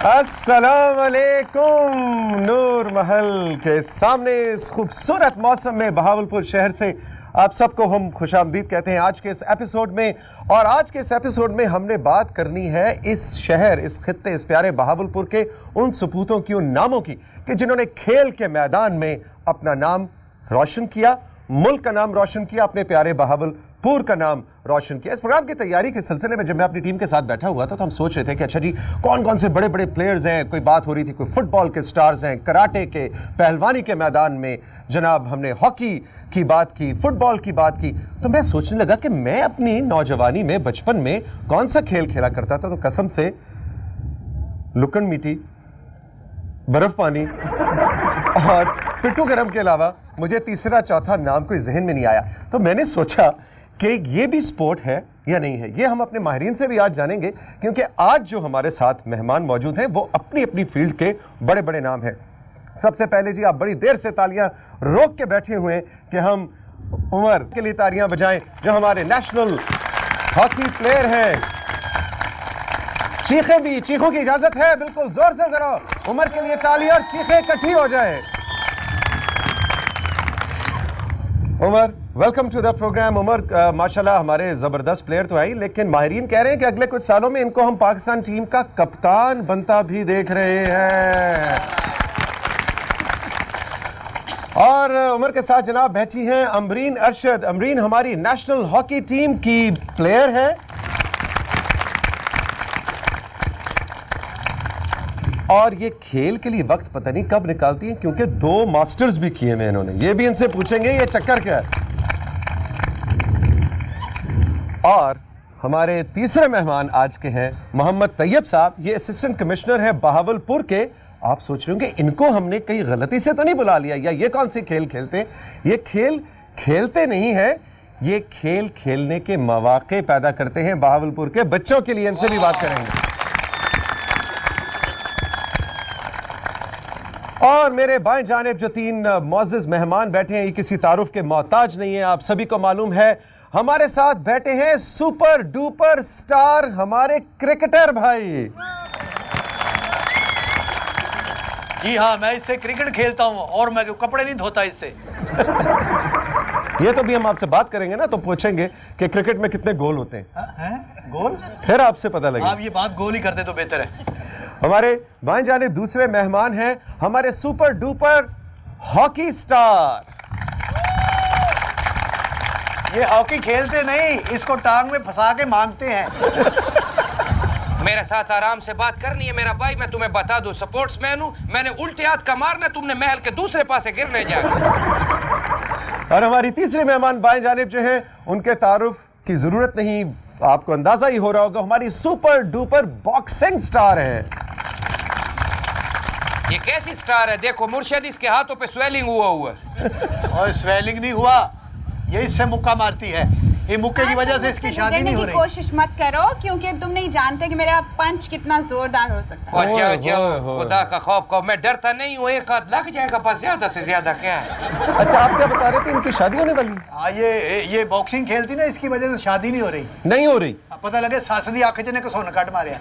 अस्सलाम वालेकुम। नूर महल के सामने इस खूबसूरत मौसम में बहावलपुर शहर से आप सबको हम खुशामदीद कहते हैं आज के इस एपिसोड में। और आज के इस एपिसोड में हमने बात करनी है इस शहर, इस खित्ते, इस प्यारे बहावलपुर के उन सपूतों की, उन नामों की कि जिन्होंने खेल के मैदान में अपना नाम रोशन किया, मुल्क का नाम रोशन किया, अपने प्यारे बहावलपुर का नाम रोशन किया। इस प्रोग्राम की तैयारी के सिलसिले में जब मैं अपनी टीम के साथ बैठा हुआ था तो हम सोच रहे थे कि अच्छा जी कौन कौन से बड़े बड़े प्लेयर्स हैं। कोई बात हो रही थी, कोई फुटबॉल के स्टार्स हैं, कराटे के, पहलवानी के मैदान में, जनाब हमने हॉकी की बात की, फुटबॉल की बात की। तो मैं सोचने लगा कि मैं अपनी नौजवानी में, बचपन में कौन सा खेल खेला करता था। तो कसम से लुकन मीटी, बर्फ पानी और पिट्ठू गरम के अलावा मुझे तीसरा चौथा नाम कोई जहन में नहीं आया। तो मैंने सोचा कि ये भी स्पोर्ट है या नहीं है। ये हम अपने माहिरीन से भी आज जानेंगे, क्योंकि आज जो हमारे साथ मेहमान मौजूद हैं वो अपनी अपनी फील्ड के बड़े बड़े नाम हैं। सबसे पहले जी, आप बड़ी देर से तालियां रोक के बैठे हुए हैं कि हम उमर के लिए तालियां बजाएं, जो हमारे नेशनल हॉकी प्लेयर हैं। चीखें भी, चीखों की इजाजत है, बिल्कुल जोर से जरा उमर के लिए तालियां और चीखें इकट्ठी हो जाए। Umar, welcome to the program. Umar माशाल्लाह हमारे जबरदस्त प्लेयर तो है, लेकिन माहिरीन कह रहे हैं कि अगले कुछ सालों में इनको हम पाकिस्तान टीम का कप्तान बनता भी देख रहे हैं। और उमर के साथ जनाब बैठी हैं अमरीन अरशद। अमरीन हमारी नेशनल हॉकी टीम की प्लेयर है और ये खेल के लिए वक्त पता नहीं कब निकालती हैं, क्योंकि 2 मास्टर्स भी किए हैं इन्होंने। ये भी इनसे पूछेंगे ये चक्कर क्या है। और हमारे तीसरे मेहमान आज के हैं मोहम्मद तैयब साहब। ये असिस्टेंट कमिश्नर है बहावलपुर के। आप सोच रहे होंगे इनको हमने कहीं गलती से तो नहीं बुला लिया, या ये कौन सी खेल खेलते हैं। ये खेल खेलते नहीं है, ये खेल खेलने के मौके पैदा करते हैं बहावलपुर के बच्चों के लिए। इनसे भी बात करेंगे। और मेरे बाएं जानिब जो 3 मुअज़्ज़िज़ मेहमान बैठे हैं, ये किसी तारुफ के मोहताज नहीं है, आप सभी को मालूम है। हमारे साथ बैठे हैं सुपर डुपर स्टार हमारे क्रिकेटर भाई। जी हाँ, मैं इससे क्रिकेट खेलता हूँ और मैं कपड़े नहीं धोता इससे। ये तो भी हम आपसे बात करेंगे ना, तो पूछेंगे कि क्रिकेट में कितने गोल होते हैं। गोल? फिर आपसे पता लगेगा। आप ये बात गोल ही करते तो बेहतर है। हमारे बाएं जानिब दूसरे मेहमान हैं हमारे सुपर डुपर हॉकी स्टार। ये हॉकी खेलते नहीं, इसको टांग में फंसा के मांगते हैं। मेरे साथ आराम से बात करनी है मेरा भाई। मैं तुम्हें बता दूं, स्पोर्ट्समैन हूं। मैंने उल्टे हाथ का मारना, तुमने महल के दूसरे पासे गिरने जाना। और हमारी तीसरी मेहमान बाएं जानिब जो है, उनके तारुफ की जरूरत नहीं, आपको अंदाजा ही हो रहा होगा, हमारी सुपर डुपर बॉक्सिंग स्टार है। ये कैसी स्टार है? देखो मुर्शिद, इसके हाथों पे स्वेलिंग हुआ और स्वेलिंग नहीं हुआ, ये इससे मुक्का मारती है। ये मुक्के की वजह से इसकी शादी नहीं हो रही। कोशिश मत करो, क्योंकि तुम नहीं जानते कि मेरा पंच कितना जोरदार हो सकता है। अच्छा, खुदा का खौफ को, मैं डरता नहीं हूँ, एक हाथ लग जाएगा बस, ज्यादा से ज्यादा क्या है। अच्छा, आप क्या बता रहे थे, इनकी शादी होने वाली? हाँ, ये बॉक्सिंग खेलती ना, इसकी वजह से शादी नहीं हो रही। नहीं हो रही? पता लगे सासदी आंखें जने को सोना काट मारे।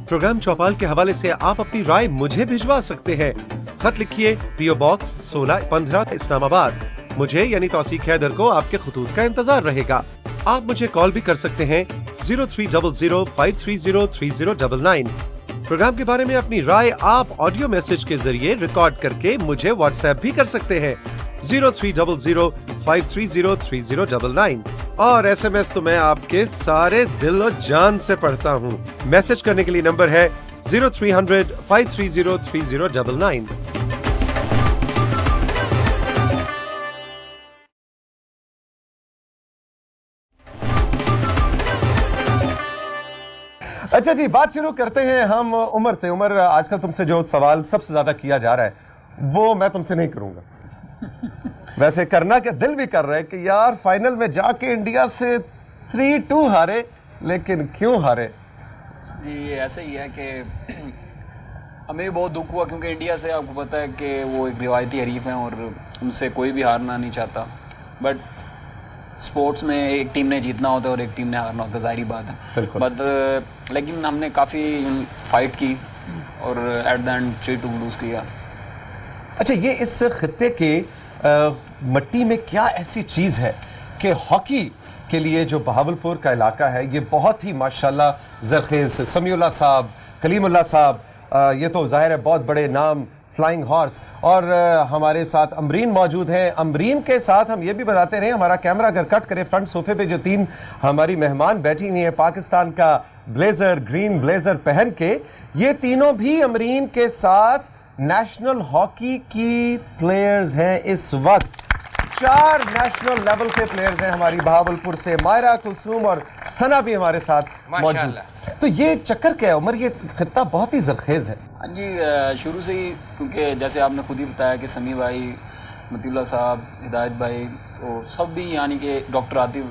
प्रोग्राम चौपाल के हवाले से आप अपनी राय मुझे भिजवा सकते हैं। खत लिखिए, PO बॉक्स 1615 इस्लामाबाद। मुझे यानी तौसीक हैदर को आपके खुतूत का इंतजार रहेगा। आप मुझे कॉल भी कर सकते हैं 0300530309। प्रोग्राम के बारे में अपनी राय आप ऑडियो मैसेज के जरिए रिकॉर्ड करके मुझे व्हाट्सएप भी कर सकते हैं 0300530309। और SMS तो मैं आपके सारे दिल और जान से पढ़ता हूँ। मैसेज करने के लिए नंबर है 0300530309। अच्छा जी, बात शुरू करते हैं हम उमर से। उमर, आजकल तुमसे जो सवाल सबसे ज्यादा किया जा रहा है वो मैं तुमसे नहीं करूंगा। वैसे करना क्या दिल भी कर रहा है कि यार फाइनल में जाके इंडिया से 3-2 हारे, लेकिन क्यों हारे? जी ऐसे ही है कि हमें भी बहुत दुख हुआ, क्योंकि इंडिया से आपको पता है कि वो एक रिवायती हरीफ हैं और उनसे कोई भी हारना नहीं चाहता। बट स्पोर्ट्स में एक टीम ने जीतना होता है और एक टीम ने हारना होता है, जाहिर बात है। बिल्कुल। बट लेकिन हमने काफ़ी फाइट की और एट द एंड 3-2 लूज़ किया। अच्छा, ये इस खित्ते के मिट्टी में क्या ऐसी चीज़ है कि हॉकी के लिए जो बहावलपुर का इलाका है ये बहुत ही माशाल्लाह ज़रखेज़, समीउल्लाह साहब, कलीमुल्लाह साहब, ये तो ज़ाहिर है बहुत बड़े नाम, फ्लाइंग हॉर्स, और हमारे साथ अमरीन मौजूद हैं। अमरीन के साथ हम ये भी बताते रहे, हमारा कैमरा अगर कट करे, फ्रंट सोफे पे जो 3 हमारी मेहमान बैठी हुई हैं पाकिस्तान का ब्लेज़र, ग्रीन ब्लेज़र पहन के, ये तीनों भी अमरीन के साथ नेशनल हॉकी की प्लेयर्स हैं। इस वक्त 4 नेशनल लेवल के प्लेयर्स हैं हमारी बहावलपुर से। मायरा, कुलसूम और सना भी हमारे साथ मौजूद। माशाल्लाह। तो ये चक्कर क्या है उमर, ये खित्ता बहुत ही ज़रखेज़ है। हाँ जी, शुरू से ही, क्योंकि जैसे आपने खुद ही बताया कि समी भाई, मतीउल्लाह साहब, हिदायत भाई, तो सब भी यानी कि डॉक्टर आतिफ,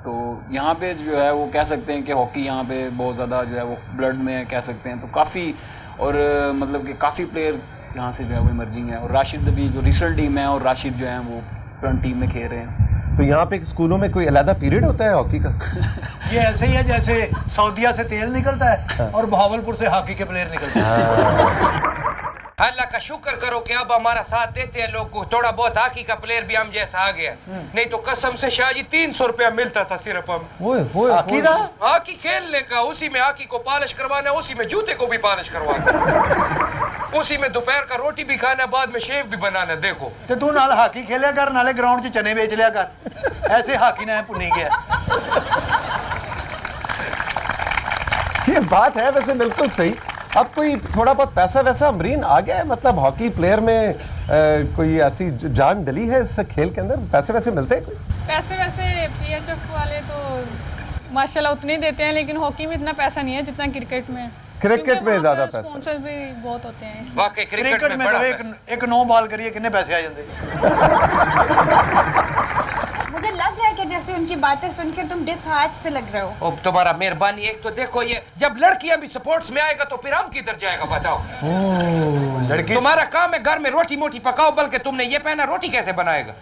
तो यहाँ पे जो है वो कह सकते हैं कि हॉकी यहाँ पे बहुत ज़्यादा जो है वो ब्लड में है, कह सकते हैं। तो काफ़ी, और मतलब कि काफ़ी प्लेयर यहाँ से जो है वो इमर्जिंग है, और राशिद भी जो रिजल्ट टीम है, और राशिद जो है वो फ्रंट टीम में खेल रहे हैं। तो यहाँ पे स्कूलों में कोई अलग पीरियड होता है हॉकी का? ये ऐसे ही है जैसे सऊदीया से तेल निकलता है और बहावलपुर से हॉकी के प्लेयर निकलते हैं। अल्लाह का शुक्र करो कि अब हमारा साथ देते हैं लोग को, थोड़ा बहुत हॉकी का प्लेयर भी हम जैसा आ गया। नहीं तो कसम से शाह जी 300 रुपया मिलता था सिर्फ हम हॉकी का हॉकी खेलने का, उसी में हॉकी को पॉलिश करवाना, उसी में जूते को भी पॉलिश करवाना, उसी में दोपहर का रोटी भी खाना, बाद में शेव भी बनाना। देखो तो तू नाल हॉकी खेलिया कर, नाले ग्राउंड 'ਚ चने बेच लिया कर, ऐसे हॉकी ना पुनी गया। ये बात है वैसे बिल्कुल सही। अब कोई थोड़ा बहुत पैसा वैसा अमरीन आ गया है, मतलब हॉकी प्लेयर में कोई ऐसी जान डली है इस खेल के अंदर? पैसे वैसे मिलते हैं कोई? पैसे वैसे PHF वाले तो माशाल्लाह उतने ही देते हैं, लेकिन हॉकी में इतना पैसा नहीं है जितना क्रिकेट में। क्रिकेट में ज्यादा पैसा, स्पॉन्सर भी बहुत होते हैं इसलिए। वाकई क्रिकेट में तो बड़ा एक 9 बॉल करिए कितने पैसे आ जाते? मुझे लग रहा है कि जैसे उनकी बातें सुन के तुम डिसहार्ट से लग रहे हो। तुम्हारा मेहरबानी। एक तो देखो, ये जब लड़कियां भी स्पोर्ट्स में आएगा तो फिर हम किधर जाएगा बताओ? लड़की तुम्हारा काम है घर में रोटी मोटी पकाओ, बल्कि तुमने ये पहना, रोटी कैसे बनाएगा?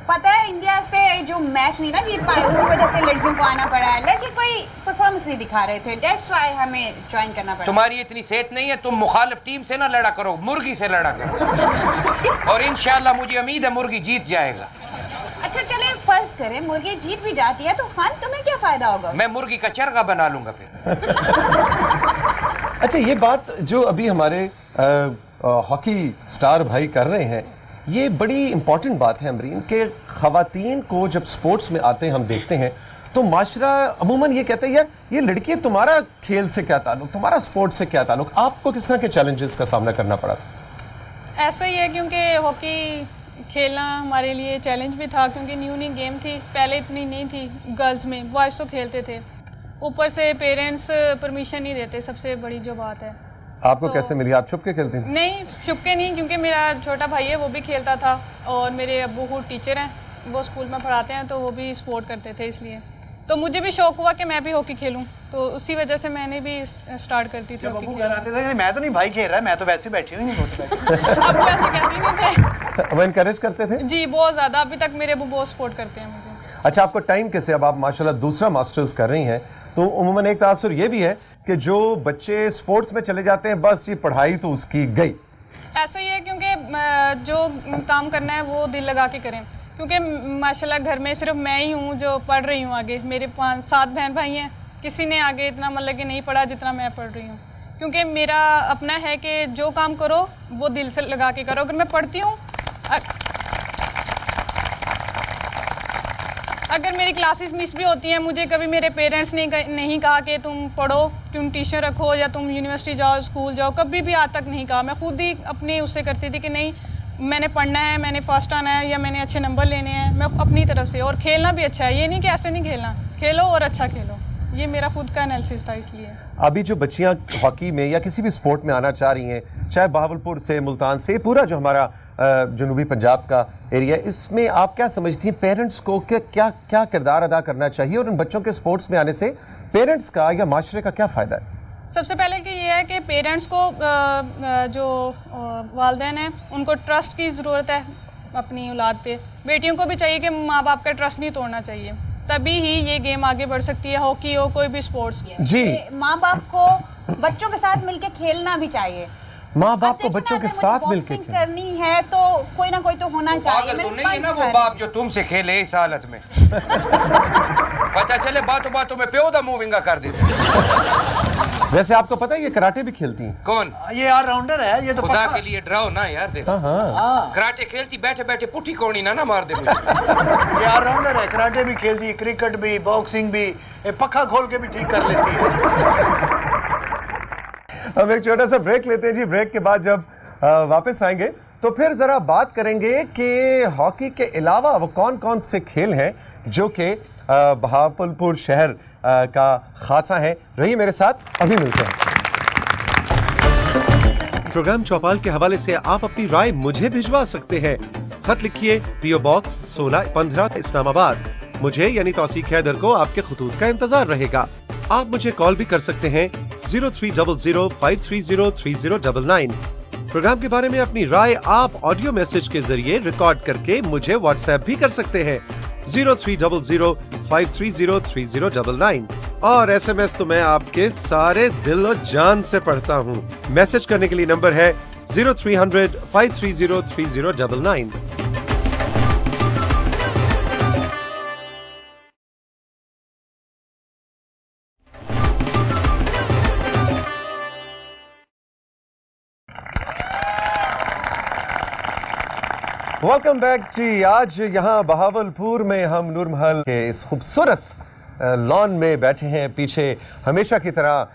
पता है इंडिया से जो मैच नहीं ना जीत पाए उस वजह से लड़कियों को आना पड़ा है। लड़के कोई परफॉर्मेंस नहीं दिखा रहे थे, दैट्स व्हाई हमें ज्वाइन करना पड़ा। तुम्हारी इतनी सेहत नहीं है, तुम मुखालिफ टीम से ना लड़ा करो, मुर्गी से लड़ा करो। और इंशाल्लाह मुझे उम्मीद है मुर्गी जीत जाएगा। अच्छा चले फर्ज करें मुर्गी जीत भी जाती है तो खान तुम्हें क्या फायदा होगा? मैं मुर्गी का चरगा बना लूंगा फिर। अच्छा, ये बात जो अभी हमारे हॉकी स्टार भाई कर रहे हैं, ये बड़ी इंपॉर्टेंट बात है अमरीन, कि ख़वातीन को जब स्पोर्ट्स में आते हैं हम देखते हैं तो माशरा अमूमन ये कहते हैं यार ये लड़की, तुम्हारा खेल से क्या ताल्लुक, तुम्हारा स्पोर्ट्स से क्या ताल्लुक? आपको किस तरह के चैलेंजेस का सामना करना पड़ा? ऐसा ही है, क्योंकि हॉकी खेलना हमारे लिए चैलेंज भी था, क्योंकि न्यू गेम थी, पहले इतनी नहीं थी गर्ल्स में, बॉयज़ तो खेलते थे, ऊपर से पेरेंट्स परमिशन नहीं देते, सबसे बड़ी जो बात है। आपको तो कैसे मिली? आप छुप के खेलती थी? नहीं, छुप के नहीं, क्योंकि मेरा छोटा भाई है वो भी खेलता था, और मेरे अब्बू खुद टीचर हैं, वो स्कूल में पढ़ाते हैं, तो वो भी सपोर्ट करते थे, इसलिए तो मुझे भी शौक हुआ कि मैं भी हॉकी खेलूं, तो उसी वजह से मैंने भी स्टार्ट कर दी थी हॉकी खेलना। कहते थे मैं तो नहीं भाई खेल रहा है, मैं तो वैसे बैठी हुई नहीं। अब वैसे कहती नहीं थे। वो इनकरेज करते थे? जी बहुत ज़्यादा, अभी तक मेरे अब्बू बहुत सपोर्ट करते हैं मुझे। अच्छा, आपको टाइम कैसे, अब आप माशाल्लाह दूसरा मास्टर्स कर रही हैं, तो उमूमन एक तासुर ये भी है कि जो बच्चे स्पोर्ट्स में चले जाते हैं बस ये पढ़ाई तो उसकी गई। ऐसा ही है, क्योंकि जो काम करना है वो दिल लगा के करें, क्योंकि माशाल्लाह घर में सिर्फ मैं ही हूँ जो पढ़ रही हूँ आगे, मेरे 5-7 बहन भाई हैं, किसी ने आगे इतना मतलब कि नहीं पढ़ा जितना मैं पढ़ रही हूँ, क्योंकि मेरा अपना है कि जो काम करो वो दिल से लगा के करो। अगर मैं पढ़ती हूँ, अगर मेरी क्लासेस मिस भी होती हैं, मुझे कभी मेरे पेरेंट्स ने नहीं कहा कि तुम पढ़ो, तुम ट्यूशन रखो या तुम यूनिवर्सिटी जाओ, स्कूल जाओ, कभी भी आज तक नहीं कहा। मैं खुद ही अपनी उससे करती थी कि नहीं मैंने पढ़ना है, मैंने फर्स्ट आना है, या मैंने अच्छे नंबर लेने हैं, मैं अपनी तरफ से। और खेलना भी अच्छा है, ये नहीं कि ऐसे नहीं खेलना, खेलो और अच्छा खेलो, ये मेरा खुद का एनालिसिस था। इसलिए अभी जो बच्चियां हॉकी में या किसी भी स्पोर्ट में आना चाह रही हैं, चाहे बहावलपुर से, मुल्तान से, पूरा जो हमारा जनूबी पंजाब का एरिया, इसमें आप क्या समझती हैं पेरेंट्स को कि क्या क्या किरदार अदा करना चाहिए, और इन बच्चों के स्पोर्ट्स में आने से पेरेंट्स का या माशरे का क्या फ़ायदा है? सबसे पहले कि ये है कि पेरेंट्स को जो वालिदैन हैं उनको ट्रस्ट की ज़रूरत है, अपनी औलाद पे। बेटियों को भी चाहिए कि माँ बाप का ट्रस्ट नहीं तोड़ना चाहिए, तभी ही ये गेम आगे बढ़ सकती है, हॉकी हो कोई भी स्पोर्ट्स। जी, माँ बाप को बच्चों के साथ मिलके खेलना भी चाहिए। माँ बाप को अब देखिए बच्चों ना, के अगर साथ मुझे मिलके बॉक्सिंग करनी है तो कोई ना कोई तो होना चाहिए। पागल तो मेरे नहीं है ना पंच वो कर बाप जो तुमसे खेले इस हालत में। पता चले बातों बातों में प्यो दा मूविंगा कर देते। वैसे आपको पता है ये कराटे भी खेलती हैं? कौन? ये ऑलराउंडर है, ये तो खुदा पक्का। के लिए डराओ ना यार, देखो हाँ, कराटे खेलती बैठे बैठे पुठी कोणी ना मार दे मुझे। ये ऑलराउंडर है, कराटे भी खेलती है, क्रिकेट भी, बॉक्सिंग भी, ये पक्का खोल के भी ठीक कर लेती है। हम एक छोटा सा ब्रेक लेते हैं जी। ब्रेक के बाद जब वापस आएंगे तो फिर जरा बात करेंगे कि हॉकी के अलावा वो कौन कौन से खेल हैं जो कि बहावलपुर शहर का खासा है। रहिए मेरे साथ, अभी मिलते हैं। प्रोग्राम चौपाल के हवाले से आप अपनी राय मुझे भिजवा सकते हैं। खत लिखिए PO Box 1615 इस्लामाबाद। मुझे यानी तौसीक हैदर को आपके खुतूत का इंतजार रहेगा। आप मुझे कॉल भी कर सकते हैं 0300-530-3099। प्रोग्राम के बारे में अपनी राय आप ऑडियो मैसेज के जरिए रिकॉर्ड करके मुझे व्हाट्सएप भी कर सकते हैं 0300-530-3099। और SMS तो मैं आपके सारे दिल और जान से पढ़ता हूँ। मैसेज करने के लिए नंबर है 0300-530-3099। वेलकम बैक जी। आज यहाँ बहावलपुर में हम नूर महल के इस खूबसूरत लॉन में बैठे हैं। पीछे हमेशा की तरह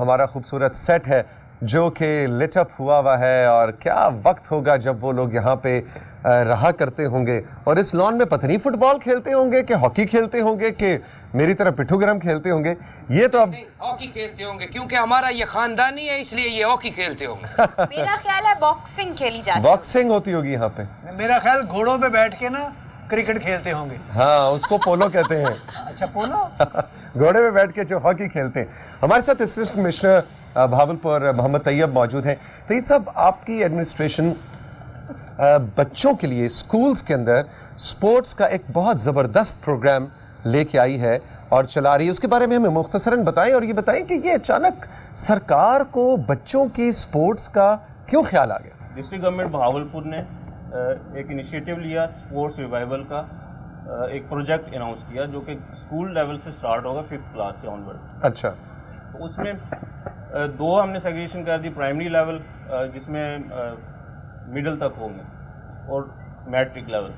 हमारा खूबसूरत सेट है जो कि लिटअप हुआ है, और क्या वक्त होगा जब वो लोग यहाँ पे रहा करते होंगे और इस लॉन में पता नहीं फुटबॉल खेलते होंगे कि हॉकी खेलते होंगे कि मेरी तरह पिट्ठू गरम खेलते होंगे। ये तो अब हॉकी खेलते होंगे क्योंकि हमारा ये खानदानी है, इसलिए ये हॉकी खेलते होंगे। मेरा ख्याल है बॉक्सिंग खेली जाती है। बॉक्सिंग होती होगी यहाँ पे। मेरा ख्याल घोड़ों पे बैठ के ना क्रिकेट खेलते होंगे। हाँ, उसको पोलो कहते हैं। अच्छा, पोलो। घोड़े पे बैठ के जो हॉकी खेलते हैं। हमारे साथ असिस्टेंट कमिश्नर बहावलपुर मोहम्मद तैयब मौजूद हैं। तैयब साहब, आपकी एडमिनिस्ट्रेशन बच्चों के लिए स्कूल्स के अंदर स्पोर्ट्स का एक बहुत ज़बरदस्त प्रोग्राम लेके आई है और चला रही है, उसके बारे में हमें मुख्तसरन बताएं, और ये बताएं कि ये अचानक सरकार को बच्चों की स्पोर्ट्स का क्यों ख्याल आ गया? डिस्ट्रिक्ट गवर्नमेंट बहावलपुर ने एक इनिशिएटिव लिया स्पोर्ट्स रिवाइवल का, एक प्रोजेक्ट अनाउंस किया जो कि स्कूल लेवल से स्टार्ट होगा 5th क्लास से ऑनवर्ड। अच्छा। तो उसमें दो हमने सेग्रीगेशन कर दी, प्राइमरी लेवल जिसमें मिडिल तक होंगे और मैट्रिक लेवल।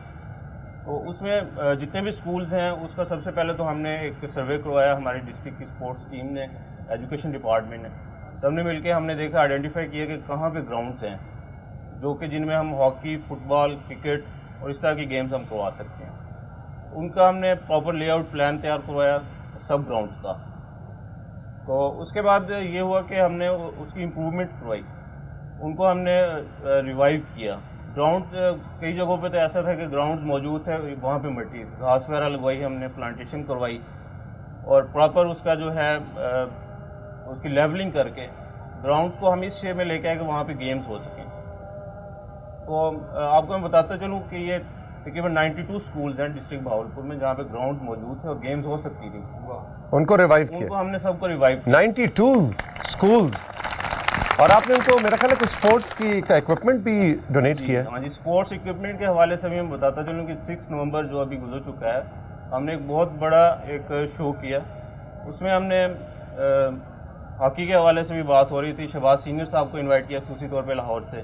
तो उसमें जितने भी स्कूल्स हैं उसका सबसे पहले तो हमने एक सर्वे करवाया, हमारी डिस्ट्रिक्ट की स्पोर्ट्स टीम ने, एजुकेशन डिपार्टमेंट ने, सबने मिलके हमने देखा, आइडेंटिफाई किया कि कहाँ पे ग्राउंड्स हैं जो कि जिनमें हम हॉकी, फुटबॉल, क्रिकेट और इस तरह की गेम्स हम करवा सकते हैं। उनका हमने प्रॉपर लेआउट प्लान तैयार करवाया सब ग्राउंड्स का। तो उसके बाद ये हुआ कि हमने उसकी इम्प्रूवमेंट करवाई, उनको हमने रिवाइव किया। ग्राउंड्स कई जगहों पे तो ऐसा था कि ग्राउंड्स मौजूद थे, वहाँ पे मिट्टी घास वगैरह लगवाई, हमने प्लांटेशन करवाई और प्रॉपर उसका जो है उसकी लेवलिंग करके ग्राउंड्स को हम इस शेप में लेके आए कि वहाँ पे गेम्स हो सकें। तो आपको मैं बताता चलूँ कि ये तकरीबन 92 स्कूल्स हैं डिस्ट्रिक्ट बहावलपुर में जहाँ पे ग्राउंड मौजूद थे और गेम्स हो सकती थी। उनको रिवाइव उनको किया, हमने सबको रिवाइव किया। 92 स्कूल्स, और आपने उनको मेरा ख्याल है कुछ स्पोर्ट्स की का इक्विपमेंट भी डोनेट किया है। हाँ जी, स्पोर्ट्स इक्विपमेंट के हवाले से भी मैं बताता चलूँ कि 6 नवंबर जो अभी गुजर चुका है, हमने एक बहुत बड़ा एक शो किया। उसमें हमने हॉकी के हवाले से भी बात हो रही थी, शहबाज सीनियर साहब को इनवाइट किया खुसूसी तौर पे लाहौर से।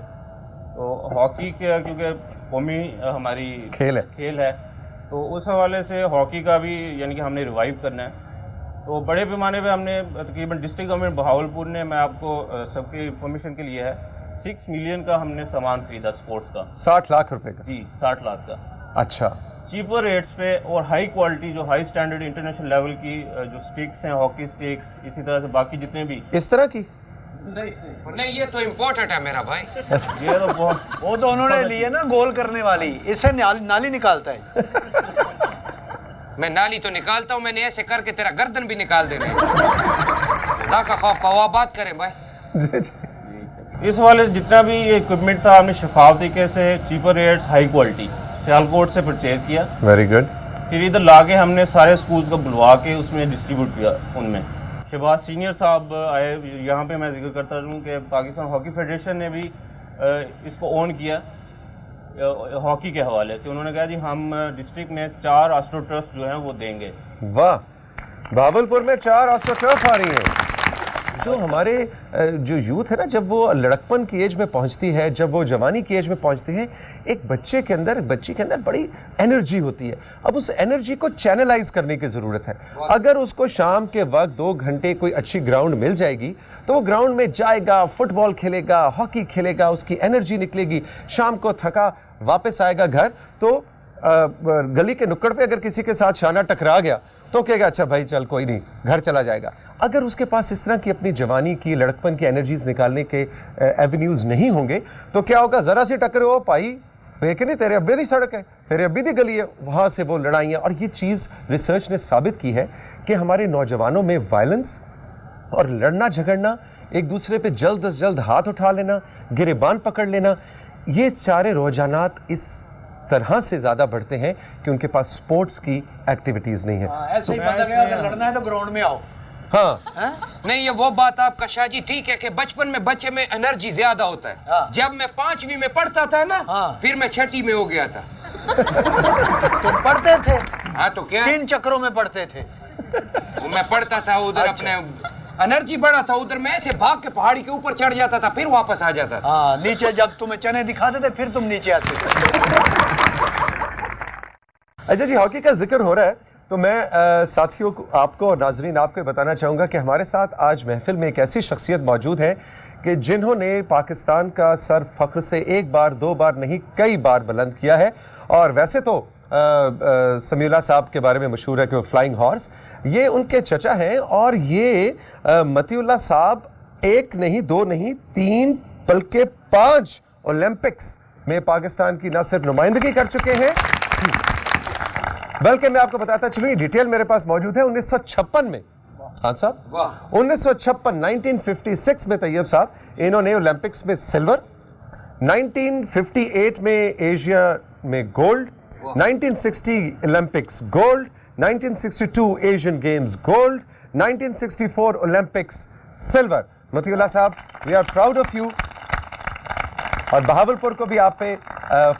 तो हॉकी के क्योंकि कौमी हमारी खेल है तो उस हवाले से हॉकी का भी यानी कि हमने रिवाइव करना है। तो बड़े पैमाने पे हमने तकरीबन डिस्ट्रिक्ट गवर्नमेंट बहावलपुर ने, मैं आपको सबके इंफॉर्मेशन के लिए है, 6 मिलियन का हमने सामान खरीदा स्पोर्ट्स का। 60 लाख रुपए का? जी, 60 लाख का। अच्छा। चीपर रेट्स पे और हाई क्वालिटी जो हाई स्टैंडर्ड इंटरनेशनल लेवल की जो स्टिक्स हैं, हॉकी स्टिक्स, इसी तरह से बाकी जितने भी इस तरह की नहीं, ये तो इम्पोर्टेंट है मेरा भाई। ये तो बहुत वो तो उन्होंने लिए ना गोल करने वाली, इससे नाली निकालता है। मैं नाली तो निकालता हूँ, मैंने ऐसे करके तेरा गर्दन भी निकाल देना है। खुदा का खौफ, कवा बात करें भाई। इस वाले जितना भी इक्विपमेंट था हमने शफाफ तरीके से cheaper rates high quality Sialkot से परचेज किया। Very good. फिर इधर ला के हमने सारे स्कूल्स को बुलवा के उसमें डिस्ट्रीब्यूट किया। उनमें शहबाज सीनियर साहब आए, यहाँ पे मैं जिक्र करता हूँ कि पाकिस्तान हॉकी फेडरेशन ने भी इसको ओन किया हॉकी के हवाले से। उन्होंने कहा जी हम डिस्ट्रिक्ट में 4 एस्ट्रोटर्फ जो हैं वो देंगे। वाह, भावलपुर में 4 एस्ट्रोटर्फ आ रही हैं। जो हमारे जो यूथ है ना, जब वो लड़कपन की एज में पहुंचती है, जब वो जवानी की एज में पहुंचती है, एक बच्ची के अंदर बड़ी एनर्जी होती है। अब उस एनर्जी को चैनलाइज करने की ज़रूरत है। अगर उसको शाम के वक्त 2 घंटे कोई अच्छी ग्राउंड मिल जाएगी तो वो ग्राउंड में जाएगा, फुटबॉल खेलेगा, हॉकी खेलेगा, उसकी एनर्जी निकलेगी, शाम को थका वापस आएगा घर तो गली के नुक्कड़ पे अगर किसी के साथ शाना टकरा गया तो कहेगा अच्छा भाई चल कोई नहीं, घर चला जाएगा। अगर उसके पास इस तरह की अपनी जवानी की लड़कपन की एनर्जीज निकालने के एवेन्यूज नहीं होंगे तो क्या होगा, जरा सी टक्कर हो भाई कि नहीं तेरे अब्बे दी सड़क है, तेरे अब्बे दी गली है, वहाँ से वो लड़ाइयाँ। और ये चीज़ रिसर्च ने साबित की है कि हमारे नौजवानों में वायलेंस और लड़ना झगड़ना, एक दूसरे पे जल्द अज जल्द हाथ उठा लेना, गिरेबान पकड़ लेना, ये सारे रुझानात इस तरह से ज़्यादा बढ़ते हैं कि उनके पास स्पोर्ट्स की एक्टिविटीज़ नहीं है। ऐसे ही पता गया अगर लड़ना है तो ग्राउंड में आओ। हाँ नहीं, ये वो बात आपका शाहजी ठीक है कि बचपन में बच्चे में एनर्जी ज्यादा होता है। हाँ। जब मैं 5वीं में पढ़ता था ना, हाँ। फिर मैं 6ठी में हो गया था। तुम पढ़ते थे? हाँ तो क्या, 3 चक्रों में पढ़ते थे। वो मैं पढ़ता था उधर, अपने एनर्जी बढ़ा था उधर, मैं ऐसे भाग के पहाड़ी के ऊपर चढ़ जाता था फिर वापस आ जाता था। हाँ, नीचे जब तुम्हें चने दिखाते थे फिर तुम नीचे आते थे। अच्छा जी, हॉकी का जिक्र हो रहा है तो मैं साथियों को, आपको और नाजरीन आपको बताना चाहूँगा कि हमारे साथ आज महफिल में एक ऐसी शख्सियत मौजूद है कि जिन्होंने पाकिस्तान का सर फख्र से 1 बार 2 बार नहीं कई बार बुलंद किया है। और वैसे तो समीउल्लाह साहब के बारे में मशहूर है कि वो फ्लाइंग हॉर्स, ये उनके चचा हैं। और ये मतीउल्लाह साहब 1 नहीं 2 नहीं 3 बल्कि 5 ओलंपिक्स में पाकिस्तान की न सिर्फ नुमाइंदगी कर चुके हैं, बल्कि मैं आपको बताता चलूँ, डिटेल मेरे पास मौजूद है 1956 में। खान साहब 1956 1956 में तैयब साहब इन्होंने ओलंपिक्स में सिल्वर, 1958 में एशिया में gold, 1960 Olympics gold, 1962 Asian games gold, 1964 Olympics silver. Matiullah साहब, we are proud of you. और बहावलपुर को भी आप पे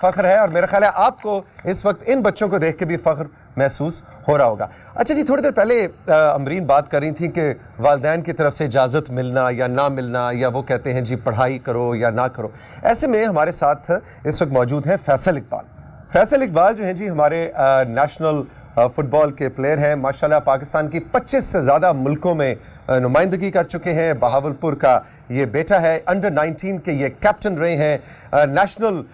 फख्र है और मेरा ख्याल है आपको इस वक्त इन बच्चों को देख के भी फख्र महसूस हो रहा होगा। अच्छा जी, थोड़ी देर पहले अमरीन बात कर रही थी कि वालिदैन की तरफ से इजाज़त मिलना या ना मिलना, या वो कहते हैं जी पढ़ाई करो या ना करो। ऐसे में हमारे साथ इस वक्त मौजूद है फैसल इकबाल। फैसल इकबाल जो हैं जी हमारे नेशनल फुटबॉल के प्लेयर हैं। माशाल्लाह पाकिस्तान की 25 से ज़्यादा मुल्कों में नुमाइंदगी कर चुके हैं। बहावलपुर का ये बेटा है, अंडर 19 के ये कैप्टन रहे हैं, नेशनल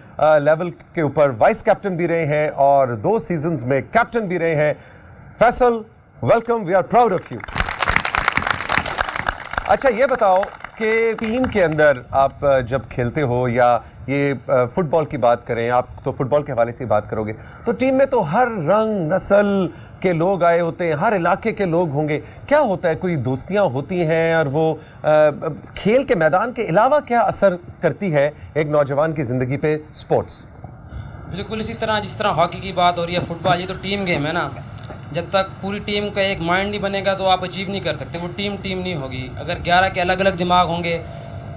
लेवल के ऊपर वाइस कैप्टन भी रहे हैं और 2 सीजन्स में कैप्टन भी रहे हैं। Faisal, welcome, we are proud of you. अच्छा ये बताओ कि टीम के अंदर आप जब खेलते हो, या ये फुटबॉल की बात करें, आप तो फुटबॉल के हवाले से बात करोगे, तो टीम में तो हर रंग नस्ल के लोग आए होते हैं, हर इलाके के लोग होंगे। क्या होता है, कोई दोस्तियां होती हैं, और वो खेल के मैदान के अलावा क्या असर करती है एक नौजवान की ज़िंदगी पे स्पोर्ट्स? बिल्कुल इसी तरह जिस तरह हॉकी की बात हो रही है, फुटबॉल, ये तो टीम गेम है ना। जब तक पूरी टीम का एक माइंड नहीं बनेगा तो आप अचीव नहीं कर सकते। वो टीम नहीं होगी। अगर 11 के अलग अलग दिमाग होंगे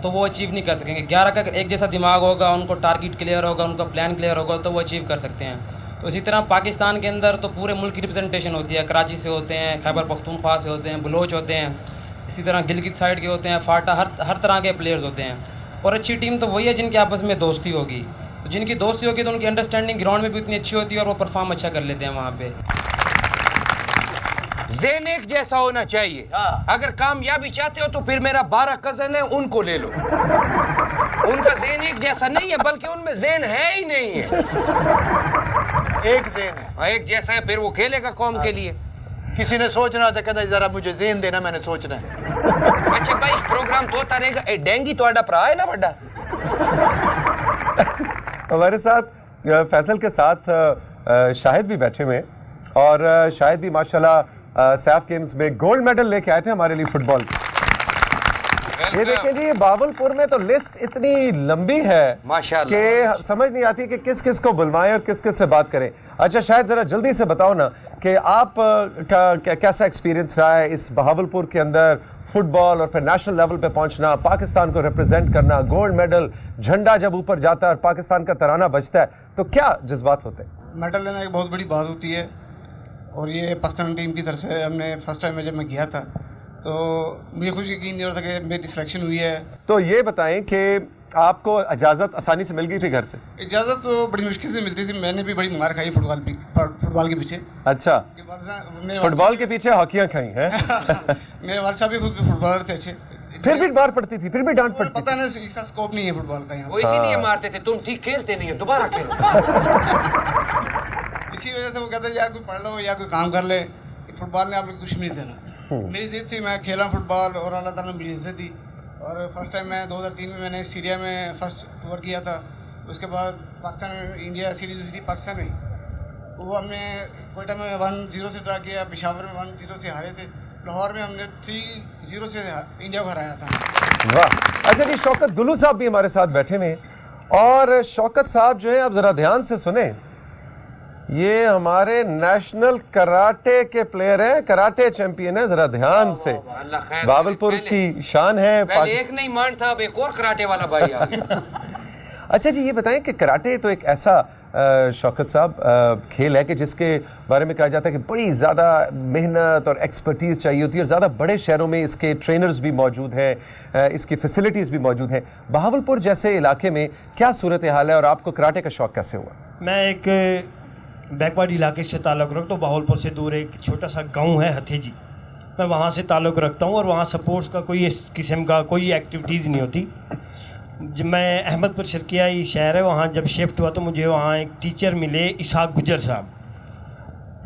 तो वो अचीव नहीं कर सकेंगे। 11 का अगर एक जैसा दिमाग होगा, उनको टारगेट क्लियर होगा, उनका प्लान क्लियर होगा, तो वो अचीव कर सकते हैं। तो इसी तरह पाकिस्तान के अंदर तो पूरे मुल्क की रिप्रेजेंटेशन होती है। कराची से होते हैं, खैबर पख्तूनख्वा से होते हैं, बलोच होते हैं, इसी तरह गिलगित साइड के होते हैं, फाटा, हर तरह के प्लेयर्स होते हैं। और अच्छी टीम तो वही है जिनकी आपस में दोस्ती होगी। तो जिनकी दोस्ती होगी तो उनकी अंडरस्टैंडिंग ग्राउंड में भी उतनी अच्छी होती है और वो परफॉर्म अच्छा कर लेते हैं वहाँ पे। ज़ेन एक जैसा होना चाहिए। अगर कामयाबी चाहते हो तो फिर मेरा 12 कज़न है, उनको ले लो। उनका ज़ेन एक जैसा नहीं है, बल्कि उनमें ज़ेन है ही नहीं है। एक ज़ेन है, एक जैसा है, फिर वो खेलेगा कौम के लिए। किसी ने सोचना था, कहता जरा मुझे ज़ेन देना, मैंने सोचना है। अच्छा भाई, प्रोग्राम तो होता रहेगा। ए डेंगी तो भरा है ना बड़ा। हमारे साथ फैसल के साथ शाहिद भी बैठे हुए, और शाहिद भी माशाल्लाह सैफ गेम्स में गोल्ड मेडल लेके आए थे हमारे लिए फुटबॉल। ये देखें जी, ये बहावलपुर में तो लिस्ट इतनी लंबी है माशाल्लाह कि समझ नहीं आती कि किस किस को बुलवाएं और किस किस से बात करें। अच्छा, शायद जरा जल्दी से बताओ ना कि आप का कैसा एक्सपीरियंस रहा है इस बहावलपुर के अंदर फुटबॉल और फिर नेशनल लेवल पे पहुंचना, पाकिस्तान को रिप्रेजेंट करना, गोल्ड मेडल, झंडा जब ऊपर जाता है और पाकिस्तान का तराना बजता है तो क्या जज्बात होते हैं? मेडल लेना एक बहुत बड़ी बात होती है और ये पाकिस्तान टीम की तरफ से हमने फर्स्ट टाइम में जब मैं गया था तो मुझे खुद यकीन नहीं हो रहा था कि मेरी सिलेक्शन हुई है। तो ये बताएं कि आपको इजाज़त आसानी से मिल गई थी घर से? इजाज़त तो बड़ी मुश्किल से मिलती थी, मैंने भी बड़ी मार खाई फुटबॉल के पीछे। अच्छा, फुटबॉल के पीछे हॉकियाँ खाई हैं? मेरे वाले साहब भी खुद फुटबॉलर थे अच्छे, फिर भी मार पड़ती थी, फिर भी डांट पड़ती थी। पता नहीं इसका स्कोप नहीं है फुटबॉल का यहाँ। वो इसीलिए मारते थे, तुम ठीक खेलते नहीं हो, दोबारा खेलो। इसी वजह से वो कहते हैं यार कोई पढ़ लो या कोई काम कर ले, फुटबॉल ने आपको कुछ नहीं देना। मेरी जिद थी, मैं खेला फुटबॉल और अल्लाह ताला ने मुझे इज्जत दी। और फर्स्ट टाइम मैं 2003 में मैंने सीरिया में फर्स्ट टूर किया था। उसके बाद पाकिस्तान इंडिया सीरीज़ हुई थी पाकिस्तान में, वो हमने कोयटा में 1-0 से ड्रा किया, पेशावर में 1-0 से हारे थे, लाहौर में हमने 3-0 से इंडिया को हराया था। वाह। अच्छा जी, शौकत गुलू साहब भी हमारे साथ बैठे हुए हैं और शौकत साहब जो है, आप ज़रा ध्यान से सुने, ये हमारे नेशनल कराटे के प्लेयर हैं, कराटे चैंपियन है, जरा ध्यान से। बहावलपुर की शान है। पहले एक नहीं मान था, अब एक और कराटे वाला भाई आ गया। अच्छा जी, ये बताएं कि कराटे तो एक ऐसा शौकत साहब खेल है कि जिसके बारे में कहा जाता है कि बड़ी ज़्यादा मेहनत और एक्सपर्टीज़ चाहिए होती है और ज़्यादा बड़े शहरों में इसके ट्रेनर्स भी मौजूद हैं, इसकी फैसिलिटीज़ भी मौजूद हैं। बहावलपुर जैसे इलाके में क्या सूरत हाल है और आपको कराटे का शौक़ कैसे हुआ? मैं एक बैकवर्ड इलाके से ताल्लुक़ रखता हूँ। बहावलपुर से दूर एक छोटा सा गांव है हथेजी, मैं वहाँ से ताल्लुक़ रखता हूँ और वहाँ स्पोर्ट्स का कोई इस किस्म का कोई एक्टिविटीज़ नहीं होती। जब मैं अहमदपुर शर्किया ही शहर है, वहाँ जब शिफ्ट हुआ तो मुझे वहाँ एक टीचर मिले, इसहाक गुजर साहब,